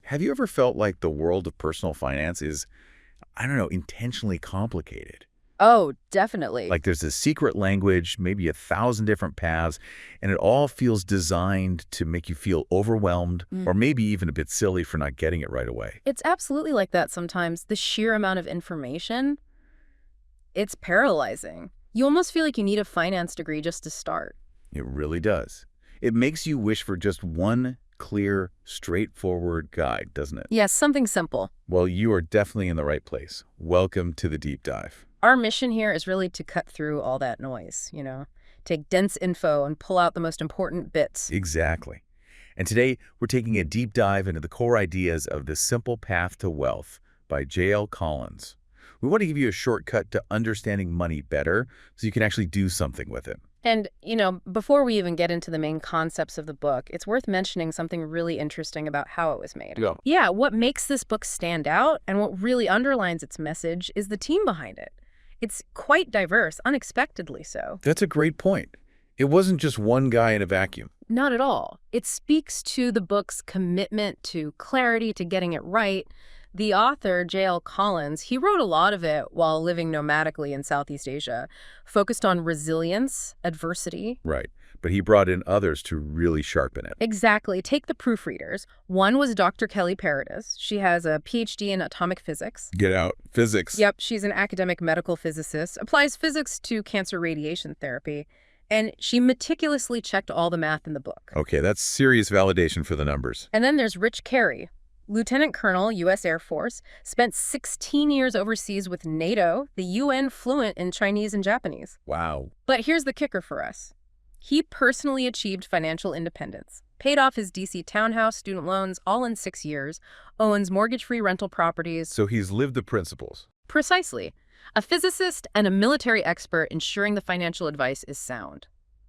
Have you ever felt like the world of personal finance is, I don't know, intentionally complicated? Oh, definitely. Like there's a secret language, maybe 1,000 different paths, and it all feels designed to make you feel overwhelmed or maybe even a bit silly for not getting it right away. It's absolutely like that sometimes. The sheer amount of information, it's paralyzing. You almost feel like you need a finance degree just to start. It really does. It makes you wish for just one clear, straightforward guide, doesn't it? Yes, something simple. Well, you are definitely in the right place. Welcome to the deep dive. Our mission here is really to cut through all that noise, take dense info and pull out the most important bits. Exactly. And today, we're taking a deep dive into the core ideas of The Simple Path to Wealth by J.L. Collins. We want to give you a shortcut to understanding money better so you can actually do something with it. And, before we even get into the main concepts of the book, it's worth mentioning something really interesting about how it was made. Yeah, what makes this book stand out and what really underlines its message is the team behind it. It's quite diverse, unexpectedly so. That's a great point. It wasn't just one guy in a vacuum. Not at all. It speaks to the book's commitment to clarity, to getting it right. The author, J.L. Collins, he wrote a lot of it while living nomadically in Southeast Asia, focused on resilience, adversity. Right. But he brought in others to really sharpen it. Exactly. Take the proofreaders. One was Dr. Kelly Paradis. She has a PhD in atomic physics. Get out. Physics. Yep, she's an academic medical physicist, applies physics to cancer radiation therapy, and she meticulously checked all the math in the book. Okay, that's serious validation for the numbers. And then there's Rich Carey. Lieutenant Colonel, U.S. Air Force, spent 16 years overseas with NATO, the UN fluent in Chinese and Japanese. Wow. But here's the kicker for us. He personally achieved financial independence, paid off his D.C. townhouse student loans all in 6 years, owns mortgage-free rental properties. So he's lived the principles. Precisely. A physicist and a military expert ensuring the financial advice is sound.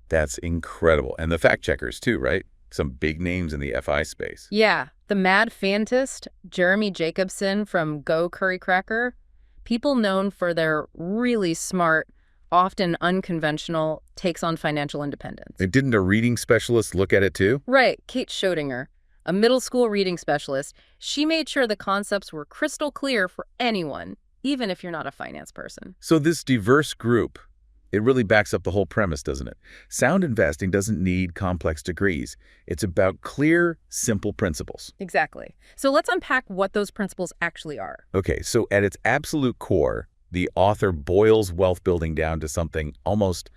That's incredible. And the fact checkers too, right? Some big names in the FI space. Yeah. The mad fantasist, Jeremy Jacobson from Go Curry Cracker, people known for their really smart, often unconventional takes on financial independence. And didn't a reading specialist look at it too? Right. Kate Schrodinger, a middle school reading specialist, she made sure the concepts were crystal clear for anyone, even if you're not a finance person. So this diverse group, it really backs up the whole premise, doesn't it? Sound investing doesn't need complex degrees. It's about clear, simple principles. Exactly. So let's unpack what those principles actually are. Okay, so at its absolute core, the author boils wealth building down to something almost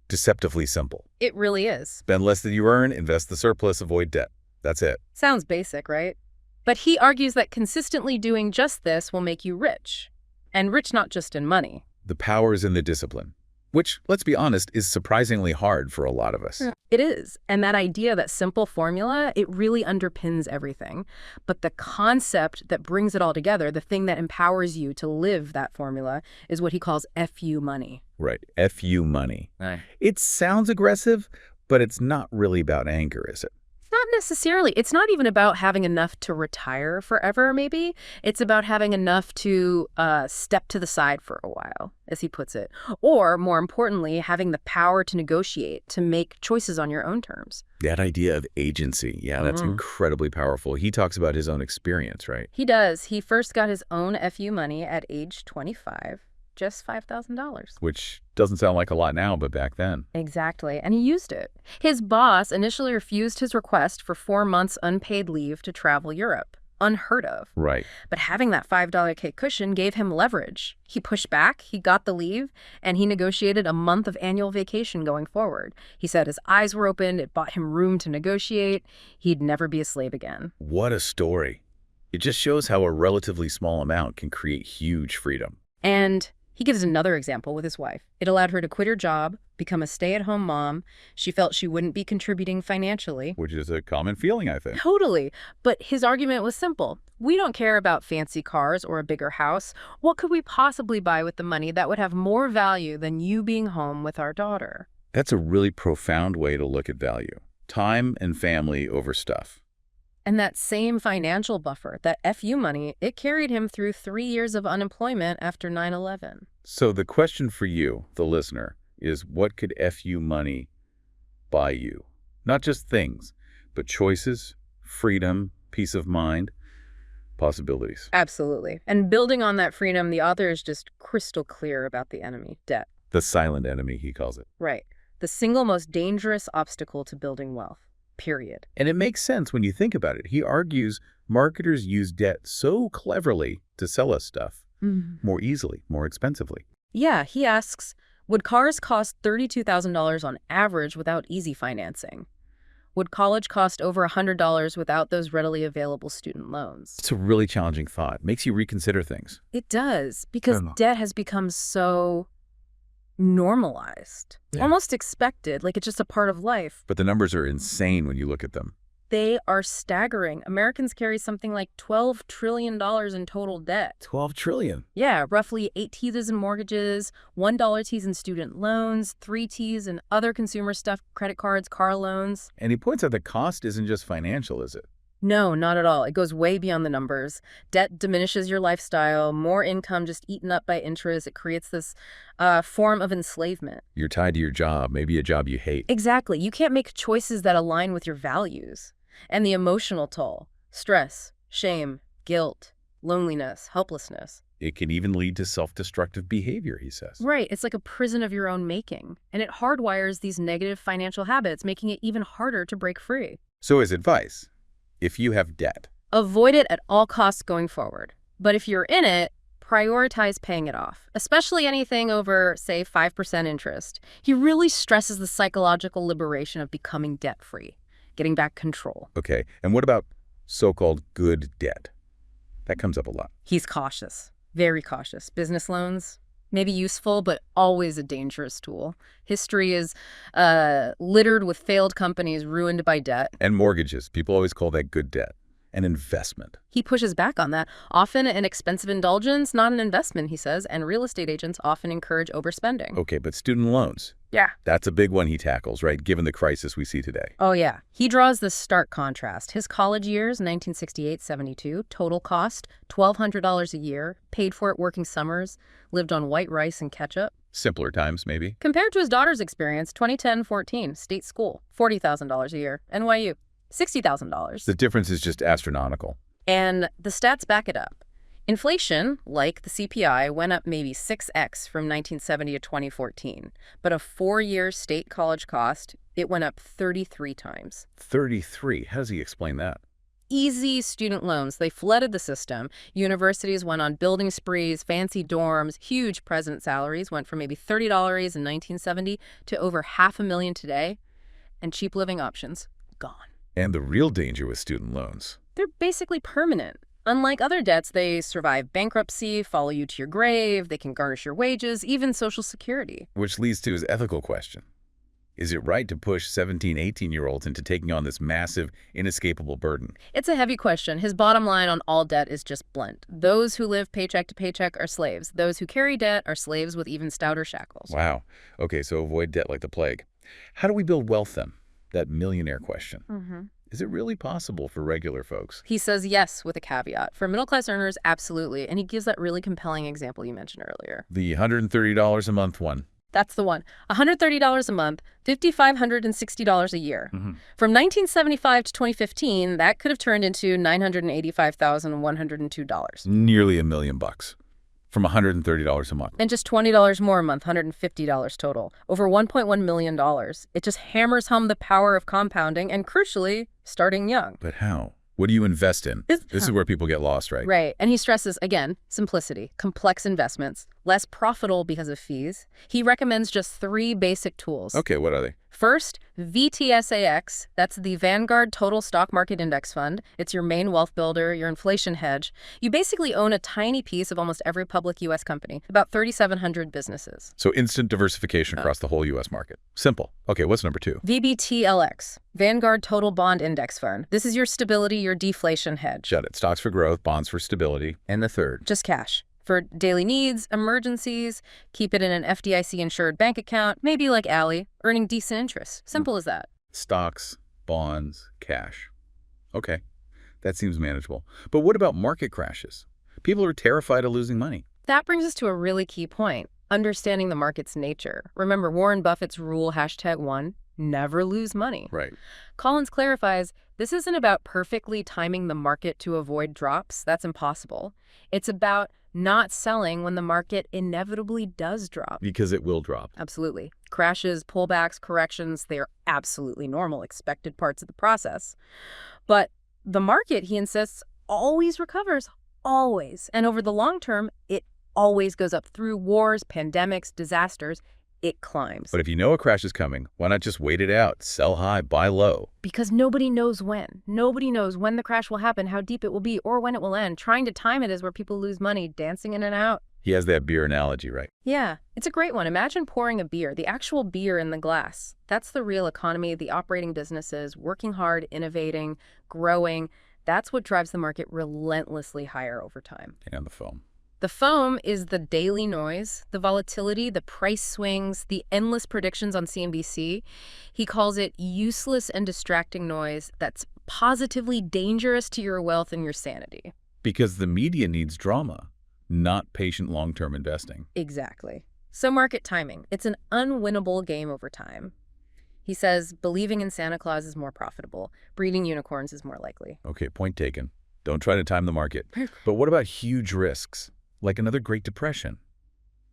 deceptively simple. It really is. Spend less than you earn, invest the surplus, avoid debt. That's it. Sounds basic, right? But he argues that consistently doing just this will make you rich. And rich not just in money. The power is in the discipline. Which, let's be honest, is surprisingly hard for a lot of us. It is. And that idea, that simple formula, it really underpins everything. But the concept that brings it all together, the thing that empowers you to live that formula, is what he calls FU money. Right. FU money. Right. It sounds aggressive, but it's not really about anger, is it? Not necessarily. It's not even about having enough to retire forever, maybe. It's about having enough to step to the side for a while, as he puts it. Or, more importantly, having the power to negotiate, to make choices on your own terms. That idea of agency, yeah, that's incredibly powerful. He talks about his own experience, right? He does. He first got his own FU money at age 25. Just $5,000. Which doesn't sound like a lot now, but back then. Exactly. And he used it. His boss initially refused his request for 4 months unpaid leave to travel Europe. Unheard of. Right. But having that $5K cushion gave him leverage. He pushed back, he got the leave, and he negotiated a month of annual vacation going forward. He said his eyes were opened, it bought him room to negotiate. He'd never be a slave again. What a story. It just shows how a relatively small amount can create huge freedom. And he gives another example with his wife. It allowed her to quit her job, become a stay-at-home mom. She felt she wouldn't be contributing financially. Which is a common feeling, I think. Totally. But his argument was simple. We don't care about fancy cars or a bigger house. What could we possibly buy with the money that would have more value than you being home with our daughter? That's a really profound way to look at value. Time and family over stuff. And that same financial buffer, that FU money, it carried him through 3 years of unemployment after 9/11. So the question for you, the listener, is what could FU money buy you? Not just things, but choices, freedom, peace of mind, possibilities. Absolutely. And building on that freedom, the author is just crystal clear about the enemy, debt. The silent enemy, he calls it. Right. The single most dangerous obstacle to building wealth, period. And it makes sense when you think about it. He argues marketers use debt so cleverly to sell us stuff more easily, more expensively. Yeah, he asks, would cars cost $32,000 on average without easy financing? Would college cost over $100 without those readily available student loans? It's a really challenging thought. Makes you reconsider things. It does, because debt has become so normalized, almost expected, like it's just a part of life. But the numbers are insane when you look at them. They are staggering. Americans carry something like $12 trillion in total debt. $12 trillion. Yeah, roughly 8 T's in mortgages, $1 T's in student loans, 3 T's in other consumer stuff, credit cards, car loans. And he points out the cost isn't just financial, is it? No, not at all. It goes way beyond the numbers. Debt diminishes your lifestyle, more income just eaten up by interest. It creates this form of enslavement. You're tied to your job, maybe a job you hate. Exactly. You can't make choices that align with your values. And the emotional toll, stress, shame, guilt, loneliness, helplessness. It can even lead to self-destructive behavior, he says. Right. It's like a prison of your own making. And it hardwires these negative financial habits, making it even harder to break free. So his advice, if you have debt, avoid it at all costs going forward. But if you're in it, prioritize paying it off, especially anything over, say, 5% interest. He really stresses the psychological liberation of becoming debt-free, getting back control. Okay, and what about so-called good debt? That comes up a lot. He's cautious, very cautious. Business loans, maybe useful, but always a dangerous tool. History is littered with failed companies ruined by debt. And mortgages. People always call that good debt. An investment. He pushes back on that. Often an expensive indulgence, not an investment, he says, and real estate agents often encourage overspending. Okay, but student loans. Yeah. That's a big one he tackles, right, given the crisis we see today. Oh, yeah. He draws this stark contrast. His college years, 1968-72, total cost, $1,200 a year, paid for it working summers, lived on white rice and ketchup. Simpler times, maybe. Compared to his daughter's experience, 2010-14, state school, $40,000 a year, NYU, $60,000. The difference is just astronomical. And the stats back it up. Inflation, like the CPI, went up maybe 6x from 1970 to 2014. But a 4-year state college cost, it went up 33 times. 33? How does he explain that? Easy student loans. They flooded the system. Universities went on building sprees, fancy dorms, huge president salaries, went from maybe $30 in 1970 to over $500,000 today. And cheap living options, gone. And the real danger with student loans. They're basically permanent. Unlike other debts, they survive bankruptcy, follow you to your grave, they can garnish your wages, even Social Security. Which leads to his ethical question. Is it right to push 17, 18-year-olds into taking on this massive, inescapable burden? It's a heavy question. His bottom line on all debt is just blunt. Those who live paycheck to paycheck are slaves. Those who carry debt are slaves with even stouter shackles. Wow. Okay, so avoid debt like the plague. How do we build wealth then? That millionaire question. Is it really possible for regular folks? He says yes, with a caveat. For middle-class earners, absolutely. And he gives that really compelling example you mentioned earlier. The $130 a month one. That's the one. $130 a month, $5,560 a year. From 1975 to 2015, that could have turned into $985,102. Nearly $1 million from $130 a month. And just $20 more a month, $150 total. Over $1.1 million. It just hammers home the power of compounding and, crucially, starting young. But how? What do you invest in? This is where people get lost, right? Right. And he stresses, again, simplicity, complex investments, less profitable because of fees. He recommends just 3 basic tools. Okay, what are they? First, VTSAX. That's the Vanguard Total Stock Market Index Fund. It's your main wealth builder, your inflation hedge. You basically own a tiny piece of almost every public U.S. company, about 3,700 businesses. So instant diversification across the whole U.S. market. Simple. Okay, what's number 2? VBTLX, Vanguard Total Bond Index Fund. This is your stability, your deflation hedge. Got it. Stocks for growth, bonds for stability. And the third? Just cash. For daily needs, emergencies, keep it in an FDIC-insured bank account, maybe like Allie, earning decent interest. Simple as that. Stocks, bonds, cash. Okay, that seems manageable. But what about market crashes? People are terrified of losing money. That brings us to a really key point, understanding the market's nature. Remember Warren Buffett's rule #1? never lose money. Right. Collins clarifies, this isn't about perfectly timing the market to avoid drops. That's impossible. It's about not selling when the market inevitably does drop. Because it will drop. Absolutely. Crashes, pullbacks, corrections, they are absolutely normal, expected parts of the process. But the market, he insists, always recovers. Always. And over the long term, it always goes up. Through wars, pandemics, disasters, it climbs. But if you know a crash is coming, why not just wait it out, sell high, buy low? Because nobody knows when. Nobody knows when the crash will happen, how deep it will be, or when it will end. Trying to time it is where people lose money, dancing in and out. He has that beer analogy, right? Yeah, it's a great one. Imagine pouring a beer, the actual beer in the glass. That's the real economy, the operating businesses, working hard, innovating, growing. That's what drives the market relentlessly higher over time. And the foam. The foam is the daily noise, the volatility, the price swings, the endless predictions on CNBC. He calls it useless and distracting noise that's positively dangerous to your wealth and your sanity. Because the media needs drama, not patient long-term investing. Exactly. So market timing. It's an unwinnable game over time. He says believing in Santa Claus is more profitable. Breeding unicorns is more likely. Okay, point taken. Don't try to time the market. But what about huge risks, like another Great Depression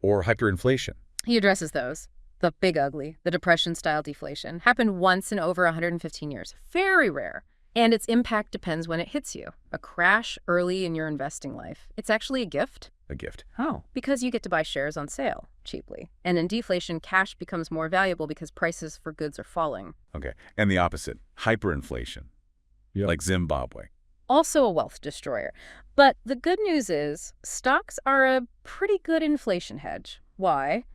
or hyperinflation? He addresses those. The big ugly, the Depression-style deflation, happened once in over 115 years. Very rare. And its impact depends when it hits you. A crash early in your investing life. It's actually a gift. A gift. How? Because you get to buy shares on sale cheaply. And in deflation, cash becomes more valuable because prices for goods are falling. Okay. And the opposite, hyperinflation, like Zimbabwe. Also a wealth destroyer. But the good news is stocks are a pretty good inflation hedge. Why?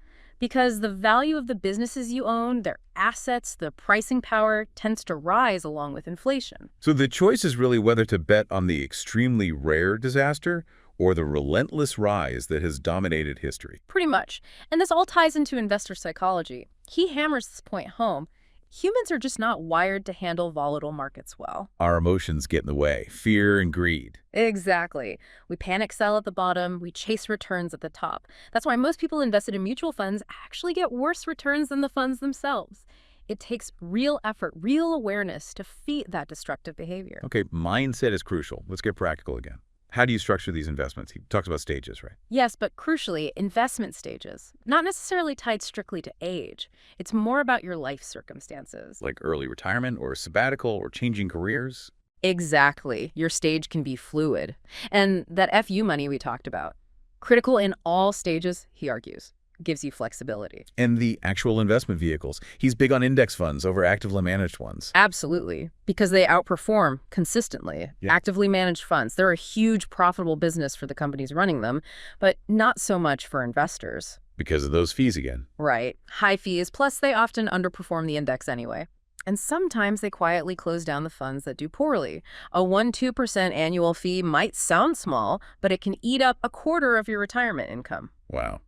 Because the value of the businesses you own, their assets, the pricing power tends to rise along with inflation. So the choice is really whether to bet on the extremely rare disaster or the relentless rise that has dominated history. Pretty much. And this all ties into investor psychology. He hammers this point home. Humans are just not wired to handle volatile markets well. Our emotions get in the way, fear and greed. Exactly. We panic sell at the bottom, we chase returns at the top. That's why most people invested in mutual funds actually get worse returns than the funds themselves. It takes real effort, real awareness to defeat that destructive behavior. Okay, mindset is crucial. Let's get practical again. How do you structure these investments? He talks about stages, right? Yes, but crucially, investment stages. Not necessarily tied strictly to age. It's more about your life circumstances. Like early retirement or sabbatical or changing careers? Exactly. Your stage can be fluid. And that FU money we talked about, critical in all stages, he argues, gives you flexibility. And the actual investment vehicles. He's big on index funds over actively managed ones. Absolutely. Because they outperform consistently. Yeah. Actively managed funds, they're a huge profitable business for the companies running them, but not so much for investors. Because of those fees again. Right. High fees, plus they often underperform the index anyway. And sometimes they quietly close down the funds that do poorly. A 1-2% annual fee might sound small, but it can eat up a quarter of your retirement income. Wow.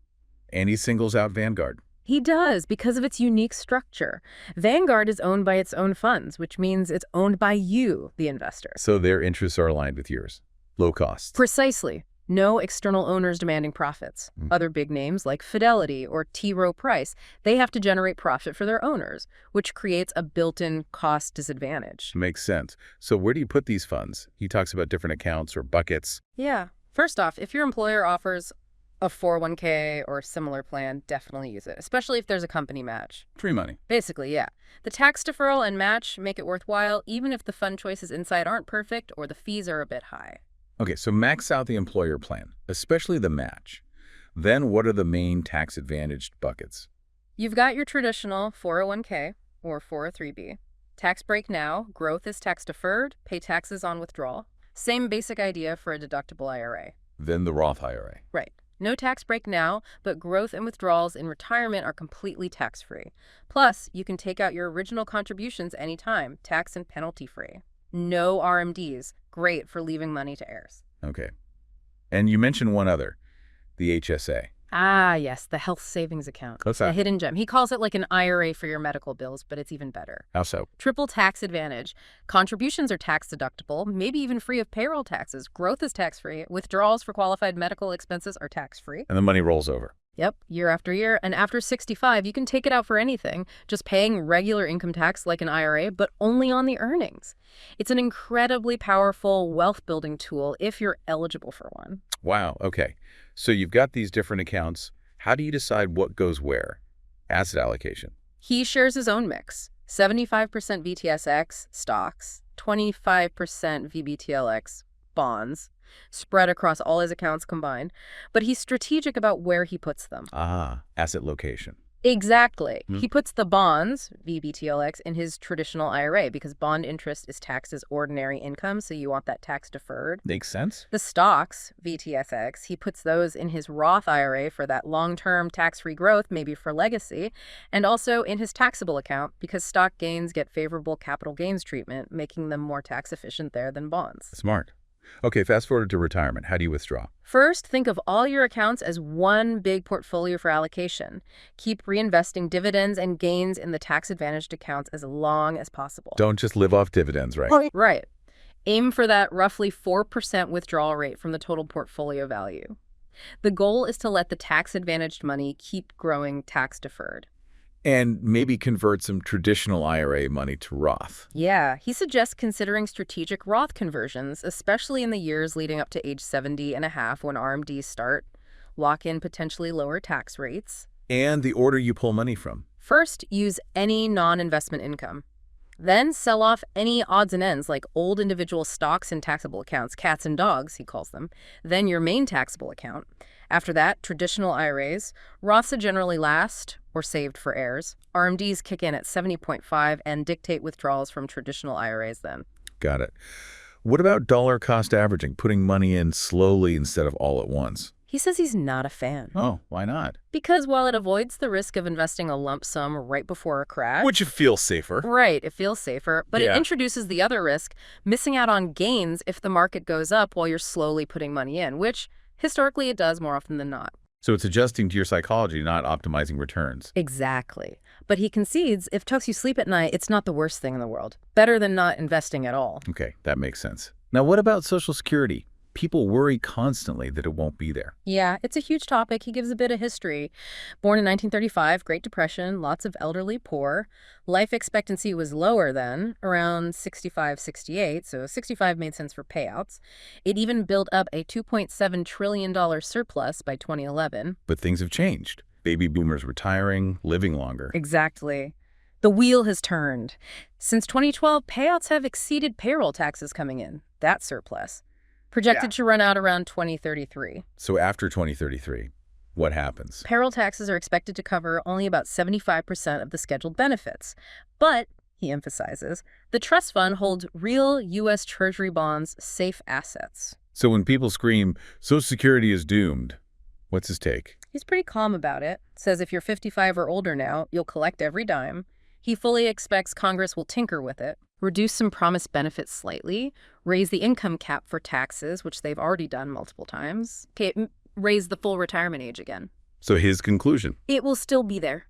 And he singles out Vanguard. He does, because of its unique structure. Vanguard is owned by its own funds, which means it's owned by you, the investor. So their interests are aligned with yours. Low costs. Precisely. No external owners demanding profits. Other big names like Fidelity or T. Rowe Price, they have to generate profit for their owners, which creates a built-in cost disadvantage. Makes sense. So where do you put these funds? He talks about different accounts or buckets. Yeah. First off, if your employer offers a 401k or similar plan, definitely use it, especially if there's a company match. Free money. Basically, yeah. The tax deferral and match make it worthwhile, even if the fund choices inside aren't perfect or the fees are a bit high. Okay, so max out the employer plan, especially the match. Then what are the main tax-advantaged buckets? You've got your traditional 401k or 403b. Tax break now, growth is tax deferred, pay taxes on withdrawal. Same basic idea for a deductible IRA. Then the Roth IRA. Right. No tax break now, but growth and withdrawals in retirement are completely tax-free. Plus, you can take out your original contributions anytime, tax and penalty-free. No RMDs. Great for leaving money to heirs. Okay. And you mentioned one other, the HSA. Ah, yes, the health savings account. What's that? A hidden gem. He calls it like an IRA for your medical bills, but it's even better. How so? Triple tax advantage. Contributions are tax deductible, maybe even free of payroll taxes. Growth is tax-free. Withdrawals for qualified medical expenses are tax-free. And the money rolls over. Yep, year after year. And after 65, you can take it out for anything, just paying regular income tax like an IRA, but only on the earnings. It's an incredibly powerful wealth-building tool if you're eligible for one. Wow, okay. So you've got these different accounts. How do you decide what goes where? Asset allocation. He shares his own mix. 75% VTSAX, stocks, 25% VBTLX, bonds, spread across all his accounts combined, but he's strategic about where he puts them. Ah, asset location. Exactly. He puts the bonds, VBTLX, in his traditional IRA because bond interest is taxed as ordinary income, so you want that tax deferred. Makes sense. The stocks, VTSX, he puts those in his Roth IRA for that long-term tax-free growth, maybe for legacy, and also in his taxable account because stock gains get favorable capital gains treatment, making them more tax efficient there than bonds. Smart. Okay, fast forward to retirement. How do you withdraw? First, think of all your accounts as one big portfolio for allocation. Keep reinvesting dividends and gains in the tax-advantaged accounts as long as possible. Don't just live off dividends, right? Right. Aim for that roughly 4% withdrawal rate from the total portfolio value. The goal is to let the tax-advantaged money keep growing tax-deferred. And maybe convert some traditional IRA money to Roth. Yeah, he suggests considering strategic Roth conversions, especially in the years leading up to age 70 and a half when RMDs start. Lock in potentially lower tax rates. And the order you pull money from. First, use any non-investment income. Then sell off any odds and ends like old individual stocks in taxable accounts, cats and dogs, he calls them. Then your main taxable account. After that, traditional IRAs. Roths are generally last or saved for heirs. RMDs kick in at 70.5 and dictate withdrawals from traditional IRAs then. Got it. What about dollar cost averaging, putting money in slowly instead of all at once? He says he's not a fan. Oh, why not? Because while it avoids the risk of investing a lump sum right before a crash. Which feels safer. Right, it feels safer, but it introduces the other risk, missing out on gains if the market goes up while you're slowly putting money in, which historically it does more often than not. So it's adjusting to your psychology, not optimizing returns. Exactly. But he concedes if it helps you sleep at night, it's not the worst thing in the world. Better than not investing at all. Okay, that makes sense. Now, what about Social Security? People worry constantly that it won't be there. Yeah, it's a huge topic. He gives a bit of history. Born in 1935, Great Depression, lots of elderly poor. Life expectancy was lower then, around 65, 68, so 65 made sense for payouts. It even built up a $2.7 trillion surplus by 2011. But things have changed. Baby boomers retiring, living longer. Exactly. The wheel has turned. Since 2012, payouts have exceeded payroll taxes coming in, that surplus. Projected to run out around 2033. So after 2033, what happens? Payroll taxes are expected to cover only about 75% of the scheduled benefits. But, he emphasizes, the trust fund holds real U.S. Treasury bonds, safe assets. So when people scream, Social Security is doomed, what's his take? He's pretty calm about it. Says if you're 55 or older now, you'll collect every dime. He fully expects Congress will tinker with it, reduce some promised benefits slightly, raise the income cap for taxes, which they've already done multiple times, raise the full retirement age again. So his conclusion? It will still be there.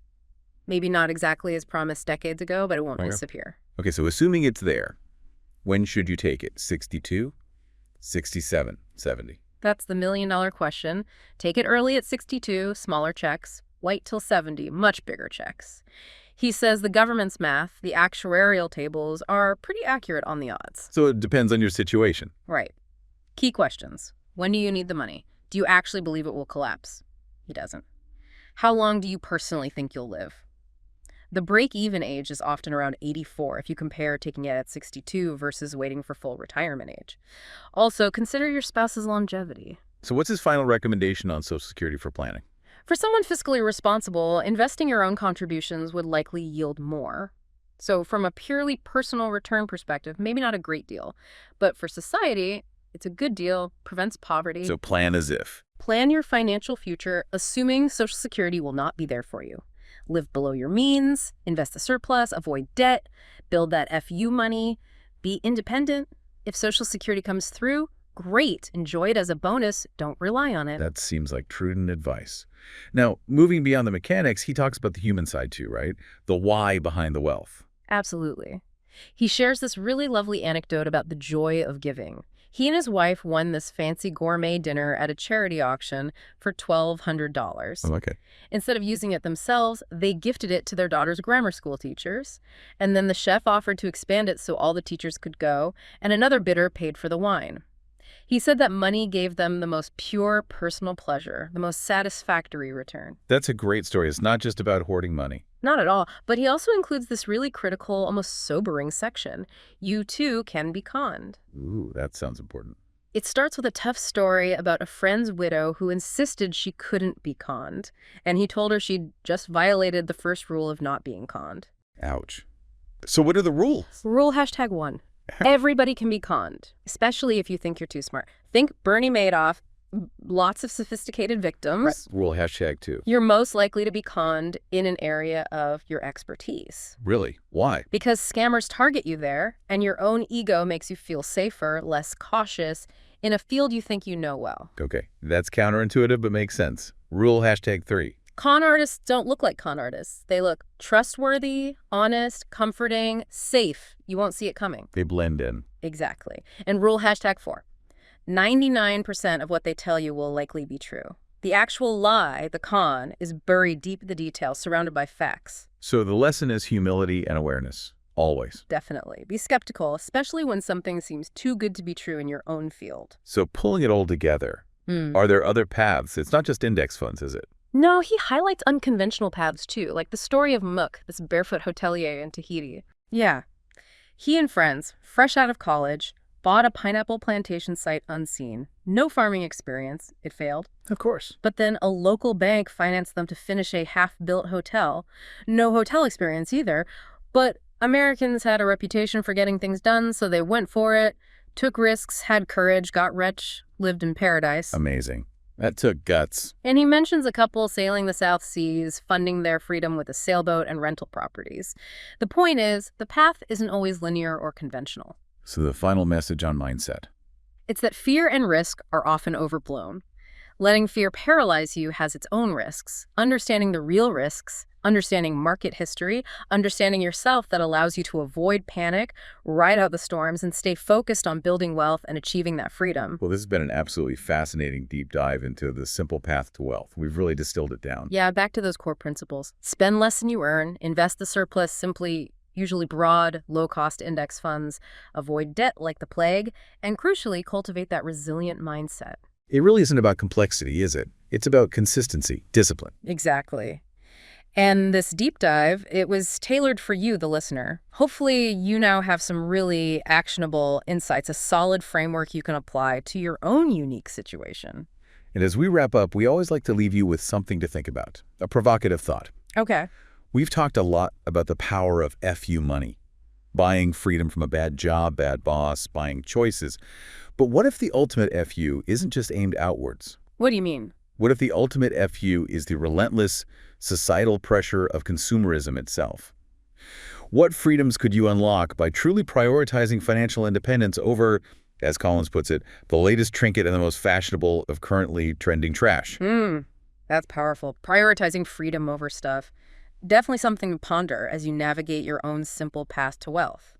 Maybe not exactly as promised decades ago, but it won't disappear. Okay, so assuming it's there, when should you take it? 62? 67? 70? That's the million-dollar question. Take it early at 62, smaller checks. Wait till 70, much bigger checks. He says the government's math, the actuarial tables, are pretty accurate on the odds. So it depends on your situation. Right. Key questions. When do you need the money? Do you actually believe it will collapse? He doesn't. How long do you personally think you'll live? The break-even age is often around 84 if you compare taking it at 62 versus waiting for full retirement age. Also, consider your spouse's longevity. So what's his final recommendation on Social Security for planning? For someone fiscally responsible, investing your own contributions would likely yield more. So from a purely personal return perspective, maybe not a great deal. But for society, it's a good deal, prevents poverty. So plan as if. Plan your financial future, assuming Social Security will not be there for you. Live below your means, invest the surplus, avoid debt, build that FU money, be independent. If Social Security comes through, great. Enjoy it as a bonus. Don't rely on it. That seems like prudent advice. Now, moving beyond the mechanics, he talks about the human side too, right? The why behind the wealth. Absolutely. He shares this really lovely anecdote about the joy of giving. He and his wife won this fancy gourmet dinner at a charity auction for $1,200. Oh, okay. Instead of using it themselves, they gifted it to their daughter's grammar school teachers. And then the chef offered to expand it so all the teachers could go, and another bidder paid for the wine. He said that money gave them the most pure personal pleasure, the most satisfactory return. That's a great story. It's not just about hoarding money. Not at all, but he also includes this really critical, almost sobering section. You too can be conned. Ooh, that sounds important. It starts with a tough story about a friend's widow who insisted she couldn't be conned, and he told her she'd just violated the first rule of not being conned. Ouch. So what are the rules? Rule #1. Everybody can be conned, especially if you think you're too smart. Think Bernie Madoff, lots of sophisticated victims. Right. Rule #2. You're most likely to be conned in an area of your expertise. Really? Why? Because scammers target you there, and your own ego makes you feel safer, less cautious, in a field you think you know well. Okay, that's counterintuitive but makes sense. Rule #3. Con artists don't look like con artists. They look trustworthy, honest, comforting, safe. You won't see it coming. They blend in. Exactly. And rule #4. 99% of what they tell you will likely be true. The actual lie, the con, is buried deep in the details, surrounded by facts. So the lesson is humility and awareness. Always. Definitely. Be skeptical, especially when something seems too good to be true in your own field. So pulling it all together, are there other paths? It's not just index funds, is it? No, he highlights unconventional paths too, like the story of Mook, this barefoot hotelier in Tahiti. Yeah. He and friends, fresh out of college, bought a pineapple plantation site unseen. No farming experience. It failed. Of course. But then a local bank financed them to finish a half-built hotel. No hotel experience either. But Americans had a reputation for getting things done, so they went for it, took risks, had courage, got rich, lived in paradise. Amazing. That took guts. And he mentions a couple sailing the South Seas, funding their freedom with a sailboat and rental properties. The point is, the path isn't always linear or conventional. So the final message on mindset. It's that fear and risk are often overblown. Letting fear paralyze you has its own risks. Understanding the real risks, understanding market history, understanding yourself that allows you to avoid panic, ride out the storms, and stay focused on building wealth and achieving that freedom. Well, this has been an absolutely fascinating deep dive into the simple path to wealth. We've really distilled it down. Yeah, back to those core principles. Spend less than you earn, invest the surplus simply, usually broad, low-cost index funds, avoid debt like the plague, and crucially, cultivate that resilient mindset. It really isn't about complexity, is it? It's about consistency, discipline. Exactly. And this deep dive, it was tailored for you, the listener. Hopefully, you now have some really actionable insights, a solid framework you can apply to your own unique situation. And as we wrap up, we always like to leave you with something to think about, a provocative thought. Okay. We've talked a lot about the power of FU money, buying freedom from a bad job, bad boss, buying choices. But what if the ultimate FU isn't just aimed outwards? What do you mean? What if the ultimate FU is the relentless societal pressure of consumerism itself? What freedoms could you unlock by truly prioritizing financial independence over, as Collins puts it, the latest trinket and the most fashionable of currently trending trash? That's powerful. Prioritizing freedom over stuff. Definitely something to ponder as you navigate your own simple path to wealth.